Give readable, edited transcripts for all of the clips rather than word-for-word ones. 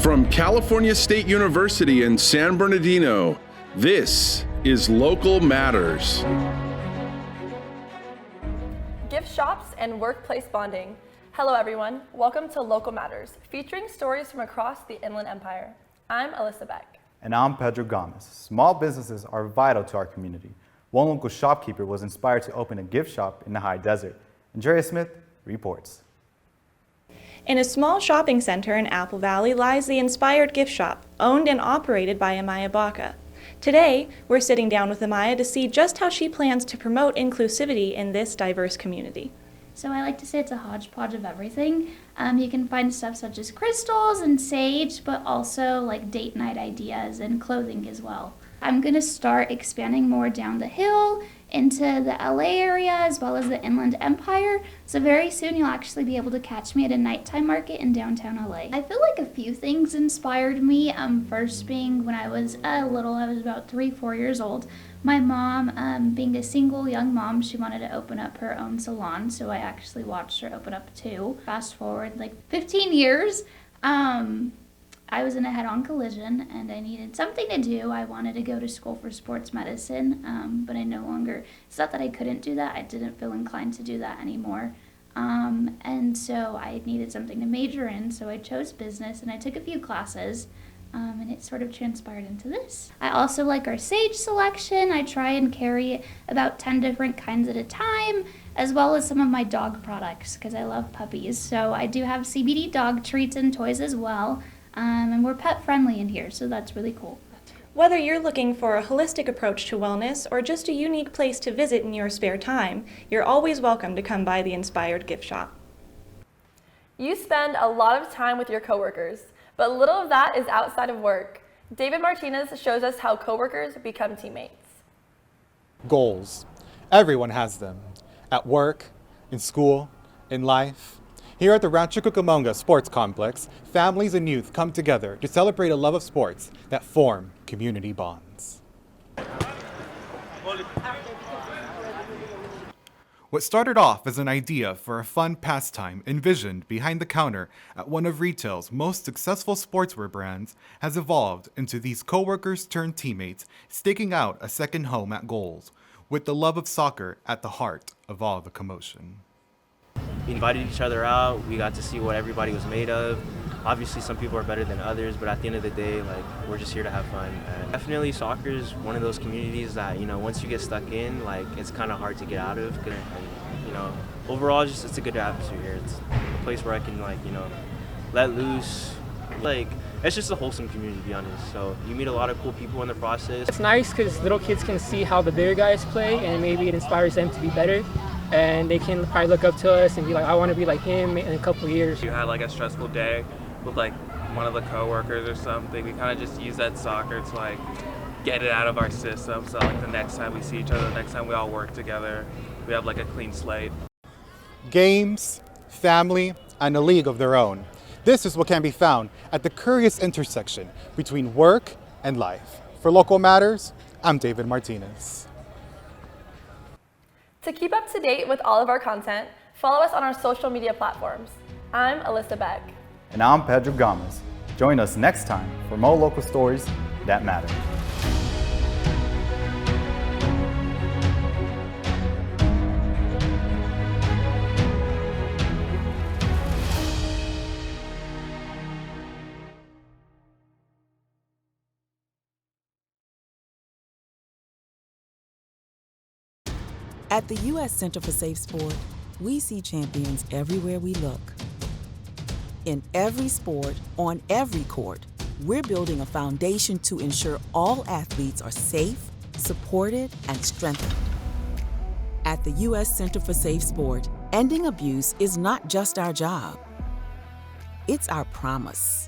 From California State University in San Bernardino, this is Local Matters. Gift shops and workplace bonding. Hello everyone, welcome to Local Matters, featuring stories from across the Inland Empire. I'm Alyssa Beck. And I'm Pedro Gomez. Small businesses are vital to our community. One local shopkeeper was inspired to open a gift shop in the high desert. Andrea Smith reports. In a small shopping center in Apple Valley lies the Inspired Gift Shop, owned and operated by Amaya Baca. Today, we're sitting down with Amaya to see just how she plans to promote inclusivity in this diverse community. So I like to say it's a hodgepodge of everything. You can find stuff such as crystals and sage, but also like date night ideas and clothing as well. I'm going to start expanding more down the hill into the LA area as well as the Inland Empire. So very soon you'll actually be able to catch me at a nighttime market in downtown LA. I feel like a few things inspired me. First being when I was little, I was about 3-4 years old. My mom, being a single young mom, she wanted to open up her own salon. So I actually watched her open up too. Fast forward like 15 years. I was in a head-on collision and I needed something to do. I wanted to go to school for sports medicine, but I no longer, it's not that I couldn't do that, I didn't feel inclined to do that anymore. And so I needed something to major in, so I chose business and I took a few classes, and it sort of transpired into this. I also like our sage selection. I try and carry about 10 different kinds at a time, as well as some of my dog products, because I love puppies. So I do have CBD dog treats and toys as well. And we're pet friendly in here, so that's really cool. Whether you're looking for a holistic approach to wellness or just a unique place to visit in your spare time, you're always welcome to come by the Inspired Gift Shop. You spend a lot of time with your coworkers, but little of that is outside of work. David Martinez shows us how coworkers become teammates. Goals. Everyone has them. At work, in school, in life. Here at the Rancho Cucamonga Sports Complex, families and youth come together to celebrate a love of sports that form community bonds. What started off as an idea for a fun pastime envisioned behind the counter at one of retail's most successful sportswear brands has evolved into these co-workers turned teammates staking out a second home at Goals, with the love of soccer at the heart of all the commotion. We invited each other out. We got to see what everybody was made of. Obviously, some people are better than others, but at the end of the day, we're just here to have fun. And definitely, soccer is one of those communities that, once you get stuck in, it's kind of hard to get out of. And, overall, it's a good atmosphere here. It's a place where I can, let loose. It's just a wholesome community, to be honest. So you meet a lot of cool people in the process. It's nice because little kids can see how the bigger guys play, and maybe it inspires them to be better. And they can probably look up to us and be like, I want to be like him in a couple of years. You had a stressful day with one of the coworkers or something. We kind of just use that soccer to get it out of our system. So the next time we see each other, the next time we all work together, we have a clean slate. Games, family, and a league of their own. This is what can be found at the curious intersection between work and life. For Local Matters, I'm David Martinez. To keep up to date with all of our content, follow us on our social media platforms. I'm Alyssa Beck. And I'm Pedro Gomez. Join us next time for more local stories that matter. At the U.S. Center for Safe Sport, we see champions everywhere we look. In every sport, on every court, we're building a foundation to ensure all athletes are safe, supported, and strengthened. At the U.S. Center for Safe Sport, ending abuse is not just our job. It's our promise.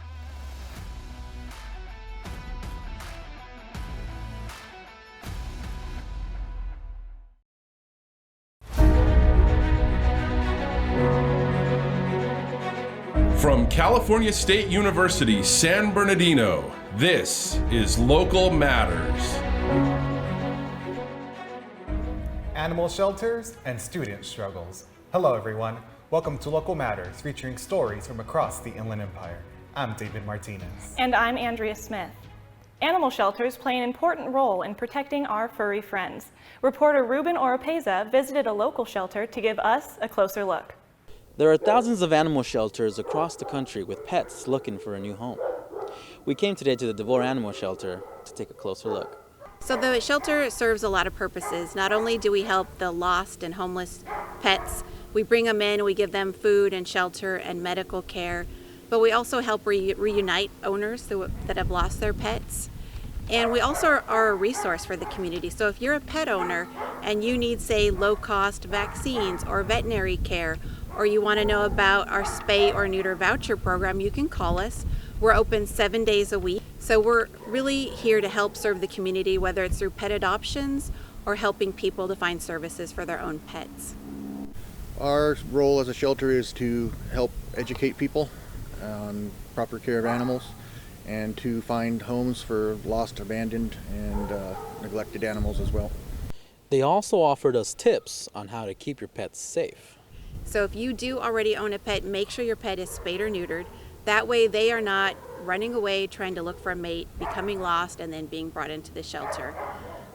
From California State University, San Bernardino, this is Local Matters. Animal shelters and student struggles. Hello everyone, welcome to Local Matters, featuring stories from across the Inland Empire. I'm David Martinez. And I'm Andrea Smith. Animal shelters play an important role in protecting our furry friends. Reporter Ruben Oropeza visited a local shelter to give us a closer look. There are thousands of animal shelters across the country with pets looking for a new home. We came today to the DeVore Animal Shelter to take a closer look. So the shelter serves a lot of purposes. Not only do we help the lost and homeless pets, we bring them in, we give them food and shelter and medical care, but we also help reunite owners that have lost their pets. And we also are a resource for the community. So if you're a pet owner and you need, say, low-cost vaccines or veterinary care, or you want to know about our spay or neuter voucher program, you can call us. We're open 7 days a week. So we're really here to help serve the community, whether it's through pet adoptions or helping people to find services for their own pets. Our role as a shelter is to help educate people on proper care of animals and to find homes for lost, abandoned, and neglected animals as well. They also offered us tips on how to keep your pets safe. So if you do already own a pet, make sure your pet is spayed or neutered. That way they are not running away, trying to look for a mate, becoming lost, and then being brought into the shelter.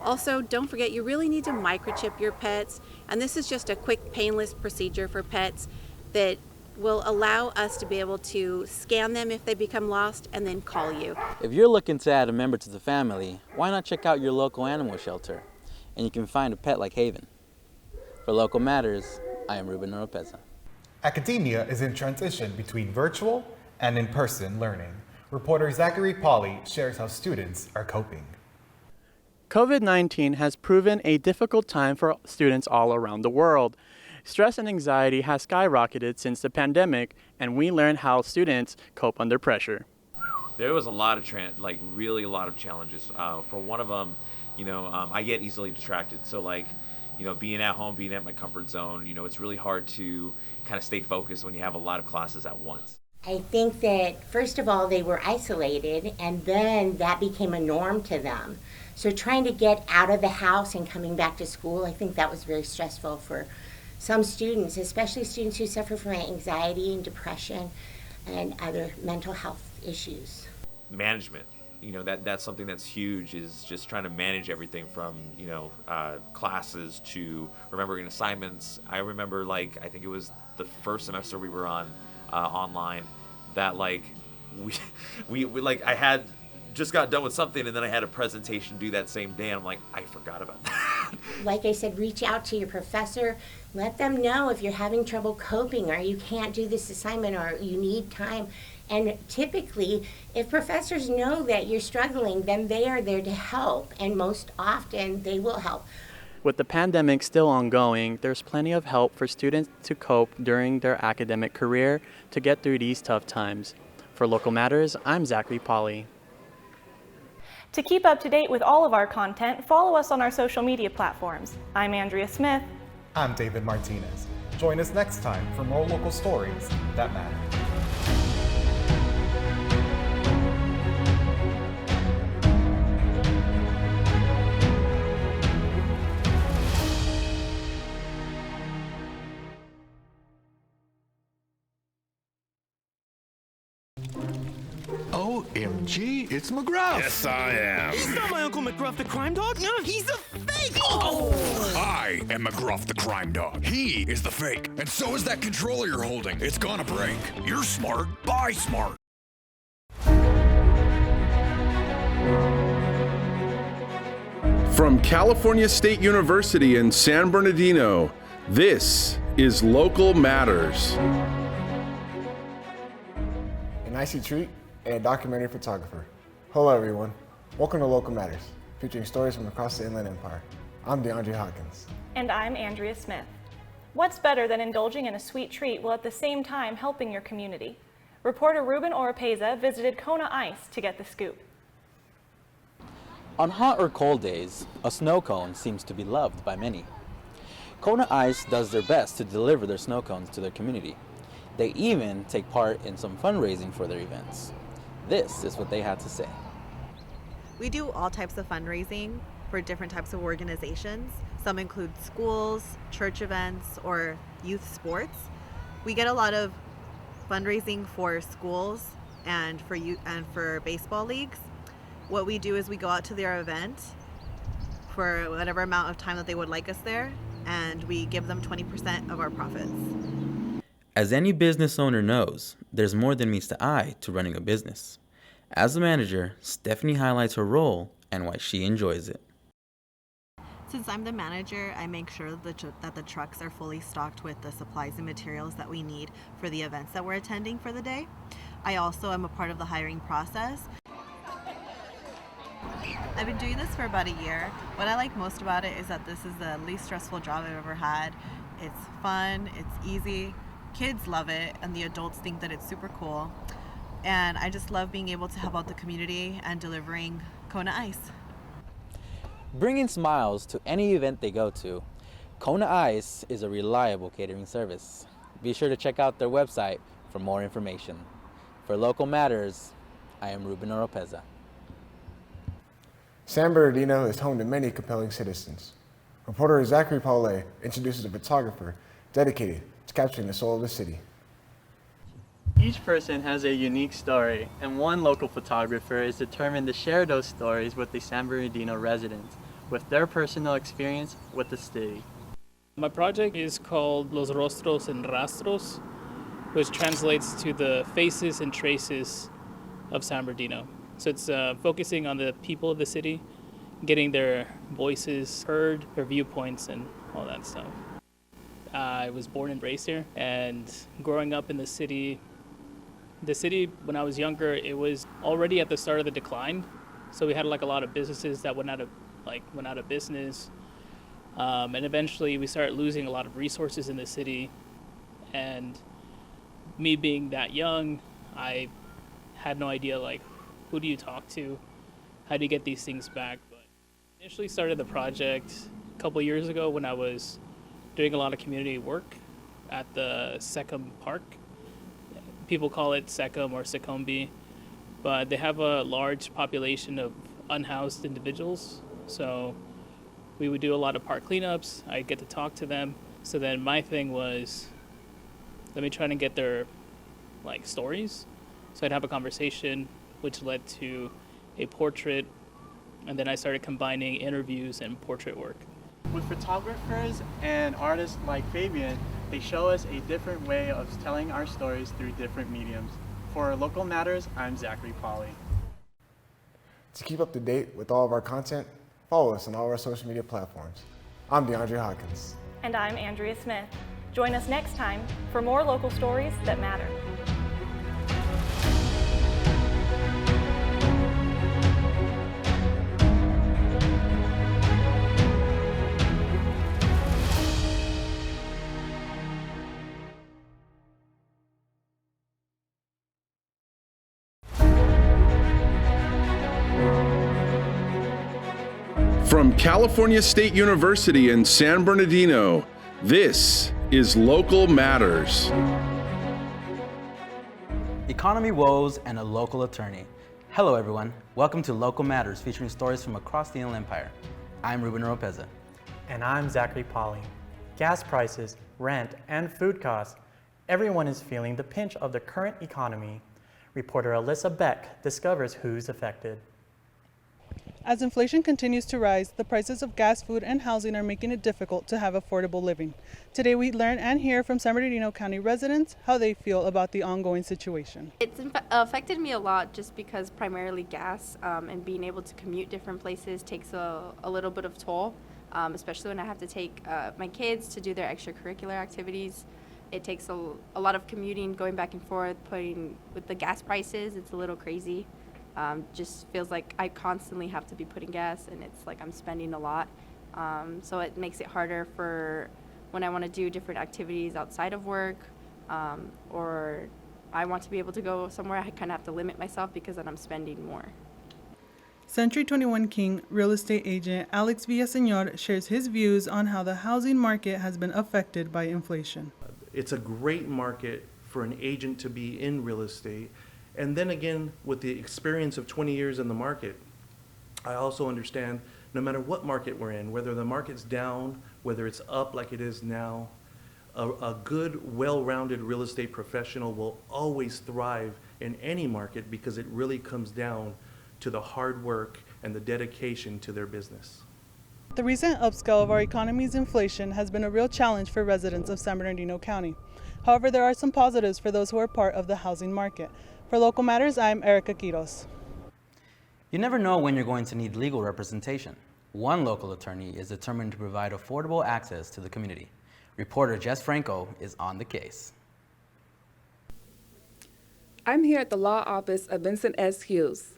Also, don't forget, you really need to microchip your pets, and this is just a quick, painless procedure for pets that will allow us to be able to scan them if they become lost and then call you. If you're looking to add a member to the family, why not check out your local animal shelter? And you can find a pet like Haven. For Local Matters, I am Ruben Oropeza. Academia is in transition between virtual and in-person learning. Reporter Zachary Pauly shares how students are coping. COVID-19 has proven a difficult time for students all around the world. Stress and anxiety has skyrocketed since the pandemic, and we learned how students cope under pressure. There was a lot of really a lot of challenges. For one of them, I get easily distracted. So being at home, being at my comfort zone, it's really hard to kind of stay focused when you have a lot of classes at once. I think that, first of all, they were isolated, and then that became a norm to them. So trying to get out of the house and coming back to school, I think that was very stressful for some students, especially students who suffer from anxiety and depression and other mental health issues. Management, that's something that's huge, is just trying to manage everything from, classes to remembering assignments. I remember, I think it was the first semester we were on online, that I had just got done with something and then I had a presentation due that same day, and I'm like, I forgot about that. Like I said, reach out to your professor, let them know if you're having trouble coping or you can't do this assignment or you need time. And typically, if professors know that you're struggling, then they are there to help, and most often they will help. With the pandemic still ongoing, there's plenty of help for students to cope during their academic career to get through these tough times. For Local Matters, I'm Zachary Pauly. To keep up to date with all of our content, follow us on our social media platforms. I'm Andrea Smith. I'm David Martinez. Join us next time for more local stories that matter. OMG, it's McGruff. Yes, I am. He's not my Uncle McGruff the crime dog. No, he's a fake. I am McGruff the crime dog. He is the fake. And so is that controller you're holding. It's gonna break. You're smart. Buy smart. From California State University in San Bernardino, this is Local Matters. An icy treat and a documentary photographer. Hello everyone, welcome to Local Matters, featuring stories from across the Inland Empire. I'm DeAndre Hawkins. And I'm Andrea Smith. What's better than indulging in a sweet treat while at the same time helping your community? Reporter Ruben Oropeza visited Kona Ice to get the scoop. On hot or cold days, a snow cone seems to be loved by many. Kona Ice does their best to deliver their snow cones to their community. They even take part in some fundraising for their events. This is what they had to say. We do all types of fundraising for different types of organizations. Some include schools, church events, or youth sports. We get a lot of fundraising for schools and for baseball leagues. What we do is we go out to their event for whatever amount of time that they would like us there, and we give them 20% of our profits. As any business owner knows, there's more than meets the eye to running a business. As a manager, Stephanie highlights her role and why she enjoys it. Since I'm the manager, I make sure that the trucks are fully stocked with the supplies and materials that we need for the events that we're attending for the day. I also am a part of the hiring process. I've been doing this for about a year. What I like most about it is that this is the least stressful job I've ever had. It's fun, it's easy, kids love it, and the adults think that it's super cool. And I just love being able to help out the community and delivering Kona Ice. Bringing smiles to any event they go to, Kona Ice is a reliable catering service. Be sure to check out their website for more information. For Local Matters, I am Ruben Oropeza. San Bernardino is home to many compelling citizens. Reporter Zachary Paulet introduces a photographer dedicated to capturing the soul of the city. Each person has a unique story, and one local photographer is determined to share those stories with the San Bernardino residents, with their personal experience with the city. My project is called Los Rostros en Rastros, which translates to the faces and traces of San Bernardino. So it's focusing on the people of the city, getting their voices heard, their viewpoints, and all that stuff. I was born and raised here, and growing up in the city when I was younger, it was already at the start of the decline. So we had like a lot of businesses that went out of business, and eventually we started losing a lot of resources in the city. And me being that young, I had no idea like who do you talk to, how do you get these things back. But initially started the project a couple years ago when I was doing a lot of community work at the Secum Park. People call it Secum or Secumbi, but they have a large population of unhoused individuals. So we would do a lot of park cleanups. I'd get to talk to them. So then my thing was, let me try to get their like stories. So I'd have a conversation, which led to a portrait, and then I started combining interviews and portrait work. With photographers and artists like Fabian, they show us a different way of telling our stories through different mediums. For Local Matters, I'm Zachary Pauly. To keep up to date with all of our content, follow us on all our social media platforms. I'm DeAndre Hawkins. And I'm Andrea Smith. Join us next time for more local stories that matter. From California State University in San Bernardino, this is Local Matters. Economy woes and a local attorney. Hello everyone, welcome to Local Matters featuring stories from across the Inland Empire. I'm Ruben Oropeza. And I'm Zachary Pauly. Gas prices, rent, and food costs. Everyone is feeling the pinch of the current economy. Reporter Alyssa Beck discovers who's affected. As inflation continues to rise, the prices of gas, food, and housing are making it difficult to have affordable living. Today we learn and hear from San Bernardino County residents how they feel about the ongoing situation. It's affected me a lot just because primarily gas and being able to commute different places takes a little bit of toll, especially when I have to take my kids to do their extracurricular activities. It takes a lot of commuting, going back and forth, with the gas prices, it's a little crazy. Just feels like I constantly have to be putting gas, and it's like I'm spending a lot. So it makes it harder for when I want to do different activities outside of work, or I want to be able to go somewhere. I kind of have to limit myself because then I'm spending more. Century 21 King real estate agent Alex Villaseñor shares his views on how the housing market has been affected by inflation. It's a great market for an agent to be in real estate. And then again, with the experience of 20 years in the market, I also understand no matter what market we're in, whether the market's down, whether it's up like it is now, A good, well-rounded real estate professional will always thrive in any market because it really comes down to the hard work and the dedication to their business. The recent upscale of our economy's inflation has been a real challenge for residents of San Bernardino County. However, there are some positives for those who are part of the housing market. For Local Matters, I'm Erica Quiros. You never know when you're going to need legal representation. One local attorney is determined to provide affordable access to the community. Reporter Jess Franco is on the case. I'm here at the law office of Vincent S. Hughes,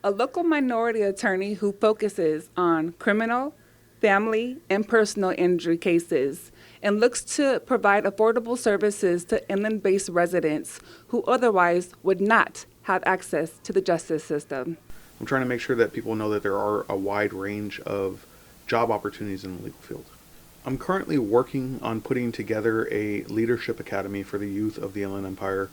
a local minority attorney who focuses on criminal, family, and personal injury cases and looks to provide affordable services to inland-based residents who otherwise would not have access to the justice system. I'm trying to make sure that people know that there are a wide range of job opportunities in the legal field. I'm currently working on putting together a leadership academy for the youth of the Inland Empire.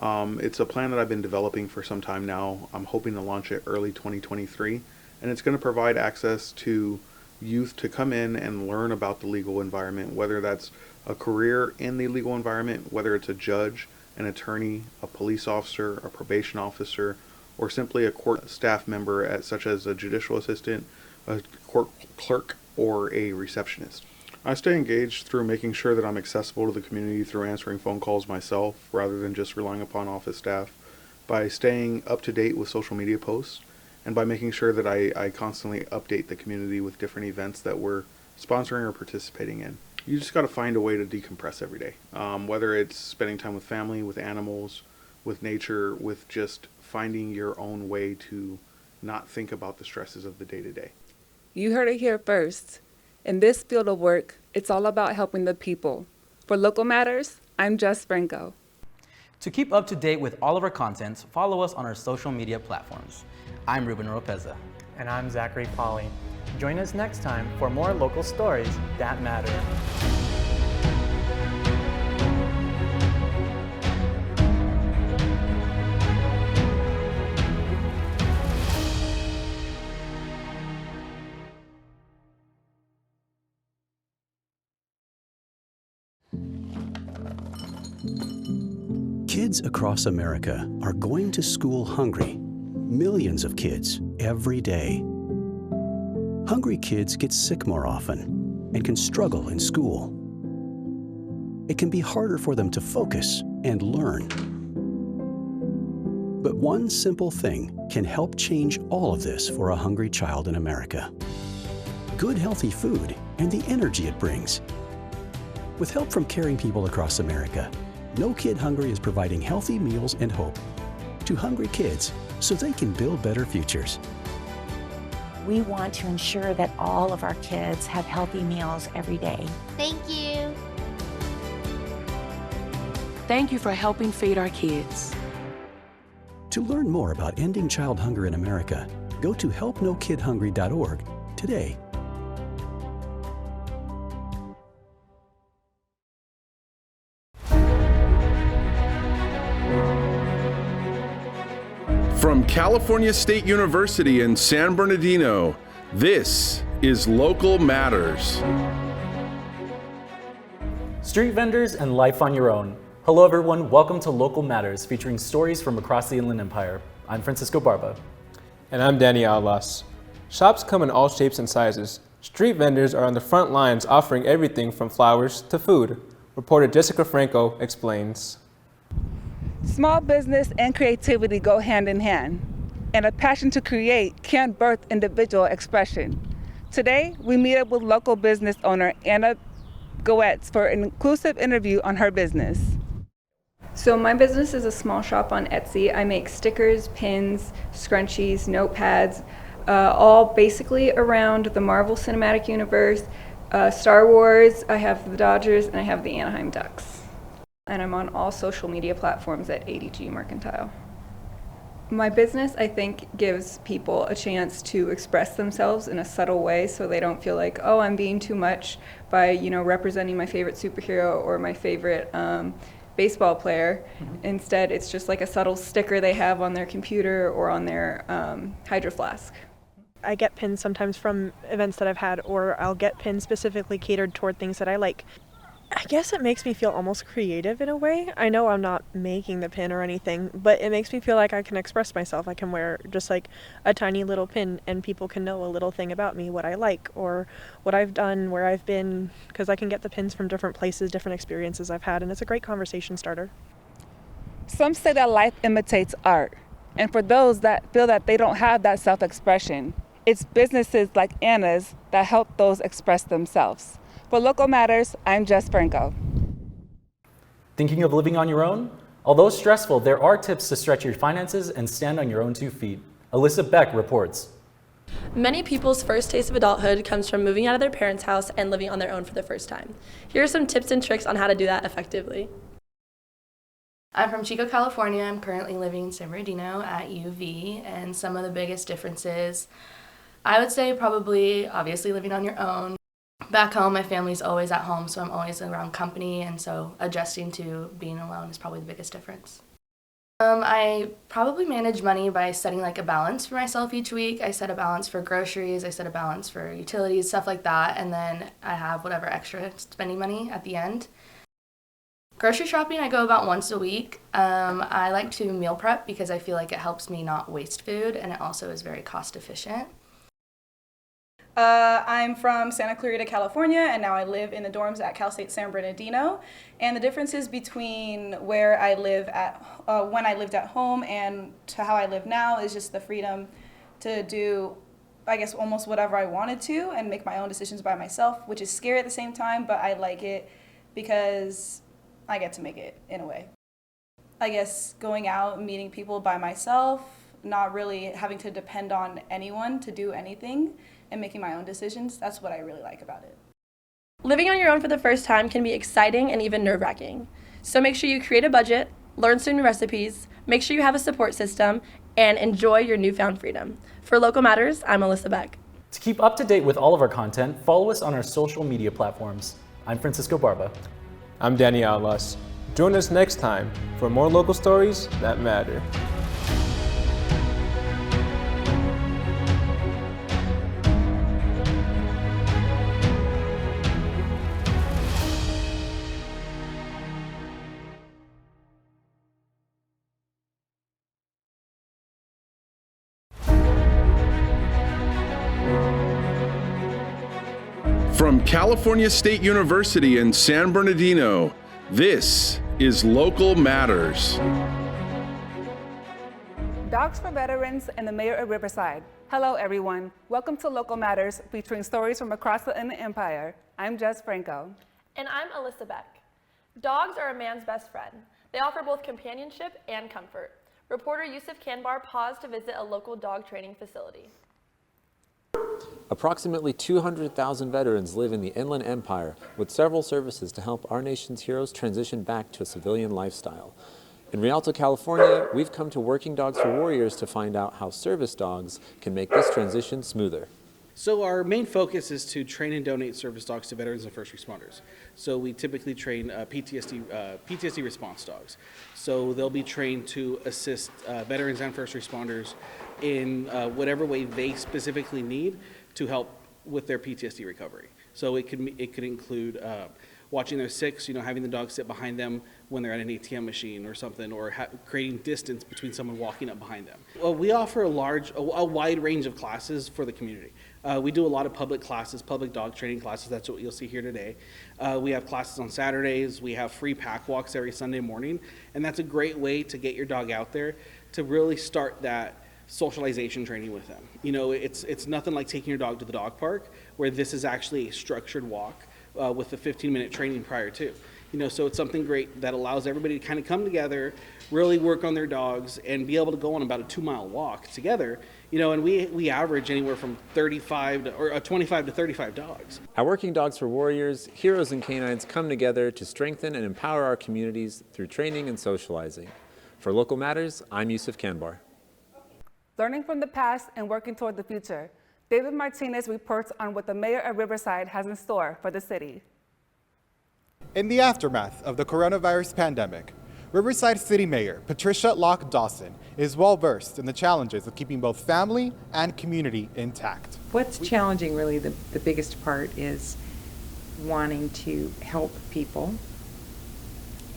It's a plan that I've been developing for some time now. I'm hoping to launch it early 2023, and it's going to provide access to youth to come in and learn about the legal environment, whether that's a career in the legal environment, whether it's a judge, an attorney, a police officer, a probation officer, or simply a court staff member such as a judicial assistant, a court clerk, or a receptionist. I stay engaged through making sure that I'm accessible to the community through answering phone calls myself rather than just relying upon office staff, by staying up to date with social media posts, and by making sure that I constantly update the community with different events that we're sponsoring or participating in. You just got to find a way to decompress every day, whether it's spending time with family, with animals, with nature, with just finding your own way to not think about the stresses of the day-to-day. You heard it here first. In this field of work, it's all about helping the people. For Local Matters, I'm Jess Franco. To keep up to date with all of our content, follow us on our social media platforms. I'm Ruben Oropeza. And I'm Zachary Polly. Join us next time for more local stories that matter. Kids across America are going to school hungry. Millions of kids every day. Hungry kids get sick more often and can struggle in school. It can be harder for them to focus and learn. But one simple thing can help change all of this for a hungry child in America. Good healthy food and the energy it brings. With help from caring people across America, No Kid Hungry is providing healthy meals and hope to hungry kids so they can build better futures. We want to ensure that all of our kids have healthy meals every day. Thank you. Thank you for helping feed our kids. To learn more about ending child hunger in America, go to helpnokidhungry.org today. From California State University in San Bernardino, this is Local Matters. Street vendors and life on your own. Hello everyone, welcome to Local Matters, featuring stories from across the Inland Empire. I'm Francisco Barba. And I'm Danny Alas. Shops come in all shapes and sizes. Street vendors are on the front lines offering everything from flowers to food. Reporter Jessica Franco explains. Small business and creativity go hand in hand, and a passion to create can birth individual expression. Today, we meet up with local business owner Anna Goetz for an inclusive interview on her business. So my business is a small shop on Etsy. I make stickers, pins, scrunchies, notepads, all basically around the Marvel Cinematic Universe, Star Wars, I have the Dodgers, and I have the Anaheim Ducks. And I'm on all social media platforms at ADG Mercantile. My business, I think, gives people a chance to express themselves in a subtle way so they don't feel like, oh, I'm being too much by, representing my favorite superhero or my favorite baseball player. Mm-hmm. Instead, it's just like a subtle sticker they have on their computer or on their Hydro Flask. I get pins sometimes from events that I've had, or I'll get pins specifically catered toward things that I like. I guess it makes me feel almost creative in a way. I know I'm not making the pin or anything, but it makes me feel like I can express myself. I can wear just like a tiny little pin and people can know a little thing about me, what I like or what I've done, where I've been, because I can get the pins from different places, different experiences I've had, and it's a great conversation starter. Some say that life imitates art. And for those that feel that they don't have that self-expression, it's businesses like Anna's that help those express themselves. For Local Matters, I'm Jess Franco. Thinking of living on your own? Although stressful, there are tips to stretch your finances and stand on your own 2 feet. Alyssa Beck reports. Many people's first taste of adulthood comes from moving out of their parents' house and living on their own for the first time. Here are some tips and tricks on how to do that effectively. I'm from Chico, California. I'm currently living in San Bernardino at UV, and some of the biggest differences, I would say probably obviously living on your own. Back home, my family's always at home, so I'm always around company, and so adjusting to being alone is probably the biggest difference. I probably manage money by setting like a balance for myself each week. I set a balance for groceries, I set a balance for utilities, stuff like that, and then I have whatever extra spending money at the end. Grocery shopping, I go about once a week. I like to meal prep because I feel like it helps me not waste food, and it also is very cost efficient. I'm from Santa Clarita, California, and now I live in the dorms at Cal State San Bernardino. And the differences between where I live at, when I lived at home and to how I live now is just the freedom to do, I guess, almost whatever I wanted to and make my own decisions by myself, which is scary at the same time, but I like it because I get to make it in a way. I guess going out, meeting people by myself, not really having to depend on anyone to do anything, and making my own decisions, that's what I really like about it. Living on your own for the first time can be exciting and even nerve-wracking. So make sure you create a budget, learn some new recipes, make sure you have a support system, and enjoy your newfound freedom. For Local Matters, I'm Alyssa Beck. To keep up to date with all of our content, follow us on our social media platforms. I'm Francisco Barba. I'm Danny Alas. Join us next time for more local stories that matter. From California State University in San Bernardino, this is Local Matters. Dogs for Veterans and the Mayor of Riverside. Hello, everyone. Welcome to Local Matters, featuring stories from across the Inland Empire. I'm Jess Franco. And I'm Alyssa Beck. Dogs are a man's best friend. They offer both companionship and comfort. Reporter Yusuf Kanbar paused to visit a local dog training facility. Approximately 200,000 veterans live in the Inland Empire, with several services to help our nation's heroes transition back to a civilian lifestyle. In Rialto, California, we've come to Working Dogs for Warriors to find out how service dogs can make this transition smoother. So our main focus is to train and donate service dogs to veterans and first responders. So we typically train PTSD response dogs. So they'll be trained to assist veterans and first responders in whatever way they specifically need to help with their PTSD recovery. So it could include watching their six, having the dog sit behind them when they're at an ATM machine or something, or creating distance between someone walking up behind them. Well, we offer a wide range of classes for the community. We do a lot of public classes, public dog training classes. That's what you'll see here today. We have classes on Saturdays. We have free pack walks every Sunday morning, and that's a great way to get your dog out there to really start that socialization training with them. It's nothing like taking your dog to the dog park, where this is actually a structured walk with a 15-minute training prior to. So it's something great that allows everybody to kind of come together, really work on their dogs, and be able to go on about a 2-mile walk together. And we average anywhere from 25 to 35 dogs. At Working Dogs for Warriors, heroes and canines come together to strengthen and empower our communities through training and socializing. For Local Matters, I'm Yusuf Kanbar. Learning from the past and working toward the future. David Martinez reports on what the Mayor of Riverside has in store for the city. In the aftermath of the coronavirus pandemic, Riverside City Mayor Patricia Locke Dawson is well versed in the challenges of keeping both family and community intact. What's challenging, really, the biggest part is wanting to help people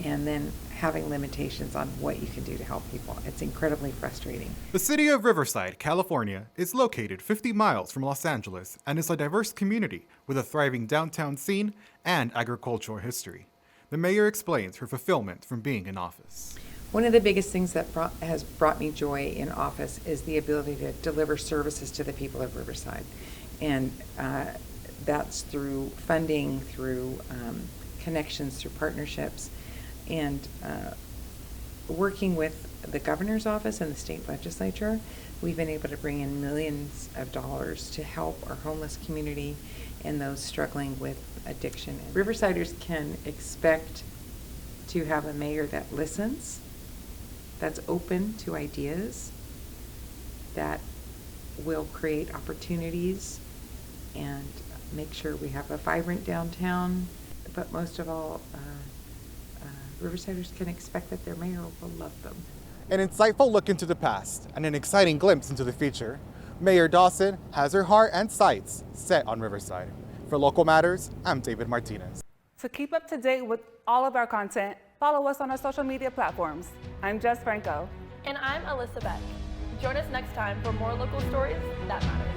and then having limitations on what you can do to help people. It's incredibly frustrating. The city of Riverside, California, is located 50 miles from Los Angeles and is a diverse community with a thriving downtown scene and agricultural history. The mayor explains her fulfillment from being in office. One of the biggest things that has brought me joy in office is the ability to deliver services to the people of Riverside. And that's through funding, through connections, through partnerships, and working with the governor's office and the state legislature. We've been able to bring in millions of dollars to help our homeless community and those struggling with addiction. Riversiders can expect to have a mayor that listens, that's open to ideas, that will create opportunities and make sure we have a vibrant downtown. But most of all, Riversiders can expect that their mayor will love them. An insightful look into the past and an exciting glimpse into the future. Mayor Dawson has her heart and sights set on Riverside. For Local Matters, I'm David Martinez. To keep up to date with all of our content, follow us on our social media platforms. I'm Jess Franco. And I'm Alyssa Beck. Join us next time for more local stories that matter.